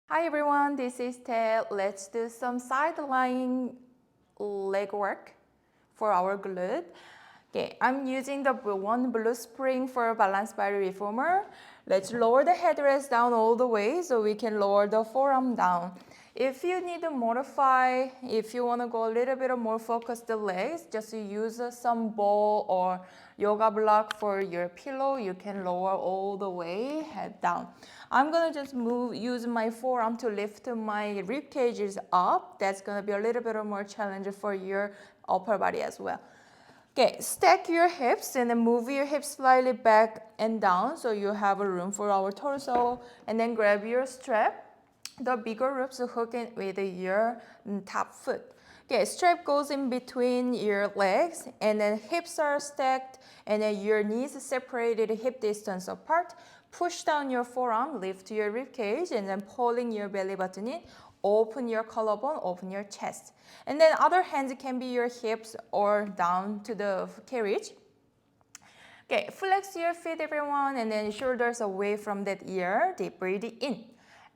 Hi everyone, this is Ted. Let's do some side lying leg work for our glute. Okay, I'm using the one blue spring for balance by reformer. Let's lower the headrest down all the way so we can lower the forearm down. If you need to modify, if you want to go a little bit more focused the legs, just use some ball or yoga block for your pillow. You can lower all the way, head down. I'm gonna just use my forearm to lift my rib cages up. That's gonna be a little bit more challenge for your upper body as well. Okay, stack your hips and then move your hips slightly back and down so you have a room for our torso. And then grab your strap. The bigger ropes hook in with your top foot. Okay, strap goes in between your legs and then hips are stacked and then your knees separated hip distance apart. Push down your forearm, lift your rib cage and then pulling your belly button in. Open your collarbone, open your chest. And then other hands can be your hips or down to the carriage. Okay, flex your feet everyone and then shoulders away from that ear. Deep breathe in.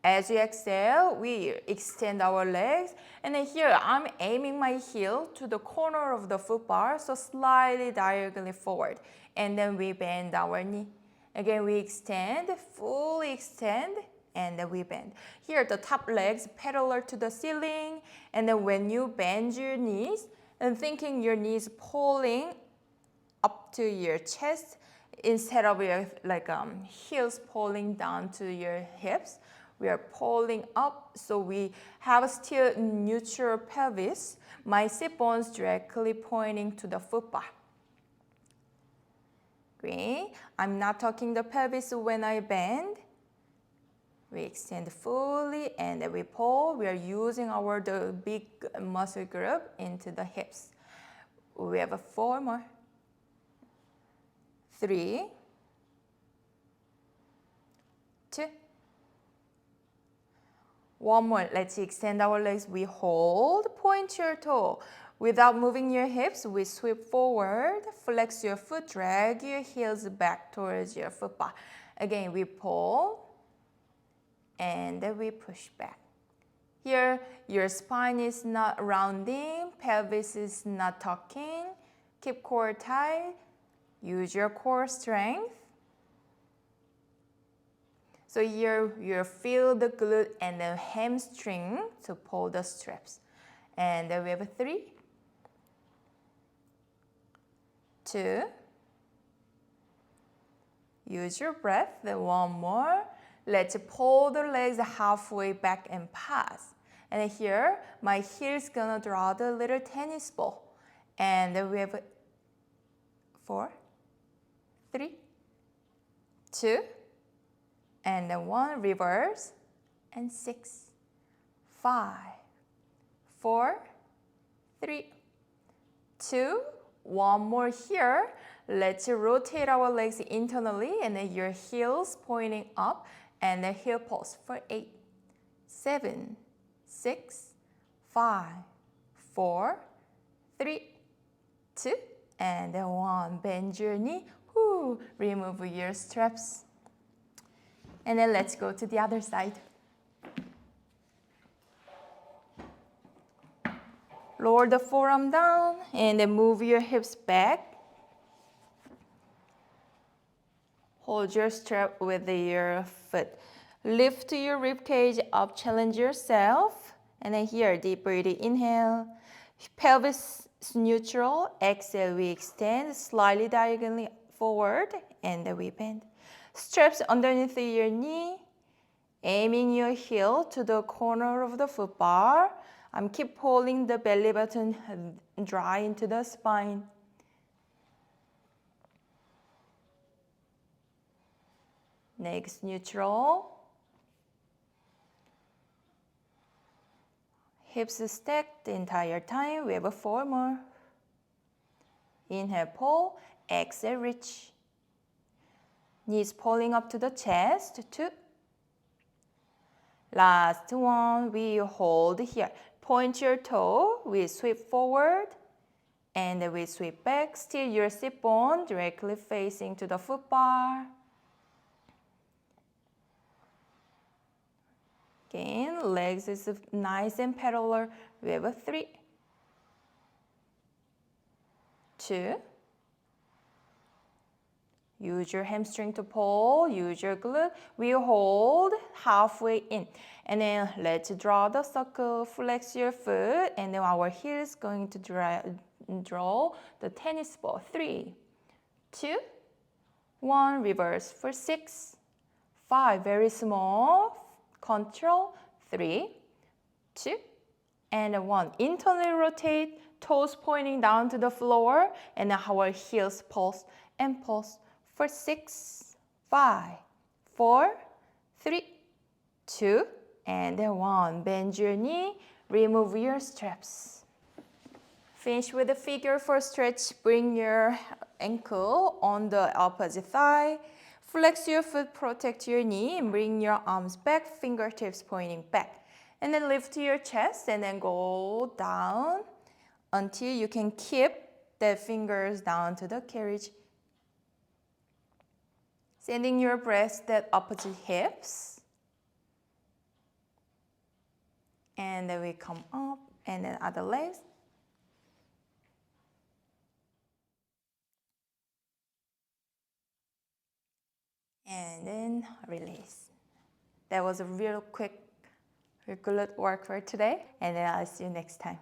As you exhale, we extend our legs. And then here, I'm aiming my heel to the corner of the foot bar, so slightly diagonally forward. And then we bend our knee. Again, we extend, fully extend, and then we bend. Here, the top legs parallel to the ceiling. And then when you bend your knees, and thinking your knees pulling up to your chest, instead of your heels pulling down to your hips, we are pulling up, so we have still neutral pelvis. My sit bones directly pointing to the foot bar. Great. I'm not talking the pelvis when I bend. We extend fully and then we pull. We are using the big muscle group into the hips. We have 4 more. 3, 2. One more. Let's extend our legs. We hold, point your toe. Without moving your hips, we sweep forward, flex your foot, drag your heels back towards your foot bar. Again, we pull, and then we push back. Here, your spine is not rounding, pelvis is not tucking. Keep core tight. Use your core strength. So here you feel the glute and the hamstring to pull the straps. And then we have 3, 2. Use your breath. Then one more. Let's pull the legs halfway back and pass. And here, my heel is gonna draw the little tennis ball. And then we have 4, 3, 2. And then 1, reverse, and 6, 5, 4, 3, 2, 1 more here. Let's rotate our legs internally and then your heels pointing up and then heel pulse for 8, 7, 6, 5, 4, 3, 2, and then 1. Bend your knee. Whoo. Remove your straps. And then let's go to the other side. Lower the forearm down and then move your hips back. Hold your strap with your foot. Lift your rib cage up, challenge yourself. And then here, deep breathing, inhale. Pelvis is neutral. Exhale, we extend slightly diagonally forward and then we bend. Straps underneath your knee, aiming your heel to the corner of the foot bar. I'm keep pulling the belly button dry into the spine. Next, neutral. Hips stacked the entire time. We have 4 more. Inhale, pull. Exhale, reach. Knees pulling up to the chest. 2. Last one, we hold here. Point your toe, we sweep forward, and then we sweep back. Still your sit bone directly facing to the foot bar. Again, legs is nice and parallel. We have a 3, 2. Use your hamstring to pull, use your glute. We hold halfway in. And then let's draw the circle, flex your foot, and then our heel is going to draw the tennis ball. 3, 2, 1, reverse for 6, 5, very small, control, 3, 2, and 1. Internally rotate, toes pointing down to the floor, and then our heels pulse and pulse for 6, 5, 4, 3, 2, and then 1. Bend your knee, remove your straps. Finish with the figure 4 stretch. Bring your ankle on the opposite thigh. Flex your foot, protect your knee, and bring your arms back, fingertips pointing back. And then lift your chest and then go down until you can keep the fingers down to the carriage. Sending your breast at opposite hips. And then we come up and then other legs. And then release. That was a real quick glute work for today. And then I'll see you next time.